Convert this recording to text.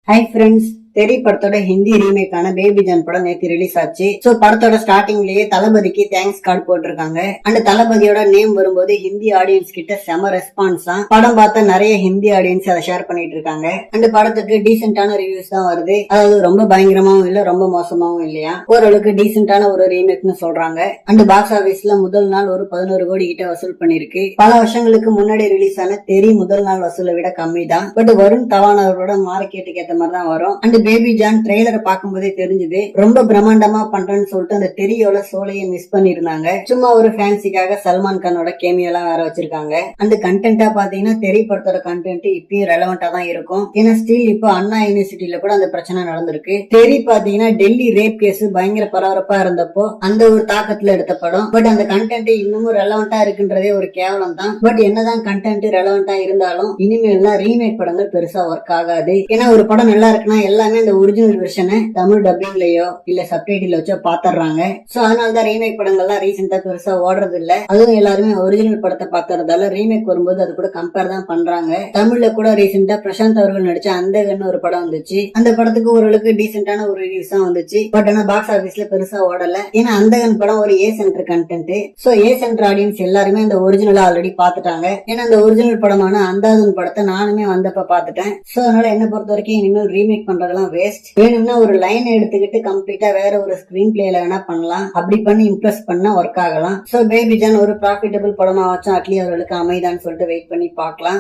Hi friends, தெரி படத்தோட Hindi ரீமேக்கான baby John படம் நேத்து ரிலீஸ் ஆச்சு. சோ படத்தோட ஸ்டார்டிங்லயே தளபதிக்கு தேங்க்ஸ் கார்டு போட்டிருக்காங்க. அண்ட் தளபதியோட நேம் வரும்போது ஹிந்தி ஆடியன்ஸ் கிட்ட செம ரெஸ்பான்ஸ் தான். படம் பார்த்த நிறைய ஹிந்தி ஆடியன்ஸ் அதை ஷேர் பண்ணிட்டு இருக்காங்க. அண்ட் படத்துக்கு டீசென்டான ரிவ்யூஸ் தான் வருது. அதாவது ரொம்ப பயங்கரமாவும் இல்ல, ரொம்ப மோசமாவும் இல்லையா, ஓரளவுக்கு டீசென்டான ஒரு ரீமேக்னு சொல்றாங்க. அண்ட் பாக்ஸ் ஆபீஸ்ல முதல் நாள் ஒரு 11 கோடி கிட்ட வசூல் பண்ணிருக்கு. பல வருஷங்களுக்கு முன்னாடி ரிலீஸ் ஆன தெரி முதல் நாள் வசூலை விட கம்மி தான். பட் வருண் தவான் அவரோட மார்க்கெட்டுக்கு ஏத்த மாதிரி தான் வரும். அண்ட் பேபி ஜான் ட்ரெய்லரை பார்க்கும்போதே தெரிஞ்சது ரொம்ப பிரம்மாண்டமா பண்றேன்னு சொல்லிட்டு அந்த தெரியோட சோலையை மிஸ் பண்ணிருந்தாங்க. சும்மா ஒரு ஃபேன்சிக்காக சல்மான் கானோட கேமியெல்லாம் வேற வச்சிருக்காங்க. அந்த கண்டென்ட்டா பாத்தீங்கன்னா தெரி படத்தோட கண்டென்ட் இப்பயும் ரெலவெண்டா தான் இருக்கும். ஏன்னா ஸ்டில் இப்போ அண்ணா யூனிவர்சிட்டியில கூட அந்த பிரச்சனை நடந்திருக்கு. தெரி பாத்தீங்கன்னா டெல்லி ரேப் கேஸ் பயங்கர பரபரப்பா இருந்தப்போ அந்த ஒரு தாக்கத்துல எடுத்த படம். பட் அந்த கண்டென்ட் இன்னமும் ரெலவெண்டா இருக்குன்றதே ஒரு கேவலம் தான். பட் என்னதான் கண்டென்ட் ரெலவெண்டா இருந்தாலும் இனிமேல் ரீமேக் படங்கள் பெருசா ஒர்க் ஆகாது. ஏன்னா ஒரு படம் நல்லா இருக்குன்னா எல்லாமே அந்த ஒரிஜினல் வெர்ஷனை தமிழ் டப்பிங்லயோ இல்ல சப்டைட்டில் வச்சோ பாத்துறாங்க. சோ அதனாலதான் ரீமேக் படங்கள்லாம் ரீசெண்டா பெருசா ஓடுறது இல்ல. அதுவும் எல்லாருமே ஒரிஜினல் படத்தை பாத்துறதால ரீமேக் வரும்போது அது கூட கம்பேர் தான் பண்றாங்க. தமிழ்ல கூட ரீசெண்டா பிரசாந்த் அவர்கள் நடிச்ச அந்தகன்னு ஒரு படம் வந்துச்சு. அந்த படத்துக்கு ஓரளவுக்கு டீசென்டான ஒரு ரிவ்யூஸ் தான் வந்துச்சு. பட் ஆனா பாக்ஸ் ஆபீஸ்ல பெருசா ஓடல. ஏன்னா அந்தகன் படம் ஒரு ஏ சென்டர் கண்டென்ட். சோ ஏ சென்டர் ஆடியன்ஸ் எல்லாருமே அந்த ஒரிஜினலா ஆல்ரெடி பாத்துட்டாங்க. ஏன்னா அந்த ஒரிஜினல் படமான அந்தாதன் படத்தை நானுமே வந்தப்ப பாத்துட்டேன். சோ அதனால என்ன பொறுத்த வரைக்கும் இனிமேல் ரீமேக் பண்றதெல்லாம் வேஸ்ட். வேணும்னா ஒரு லைன் எடுத்துக்கிட்டு கம்ப்ளீட்டா வேற ஒரு ஸ்கிரீன் பிளேல வேணா பண்ணலாம். அப்படி பண்ணி இம்ப்ரெஸ் பண்ணா ஒர்க் ஆகலாம். சோ பேபி ஜான் ஒரு ப்ராஃபிட்டபிள் படமா வச்சா அட்லி அவர்களுக்கு அமைதான்னு சொல்லிட்டு வெயிட் பண்ணி பார்க்கலாம்.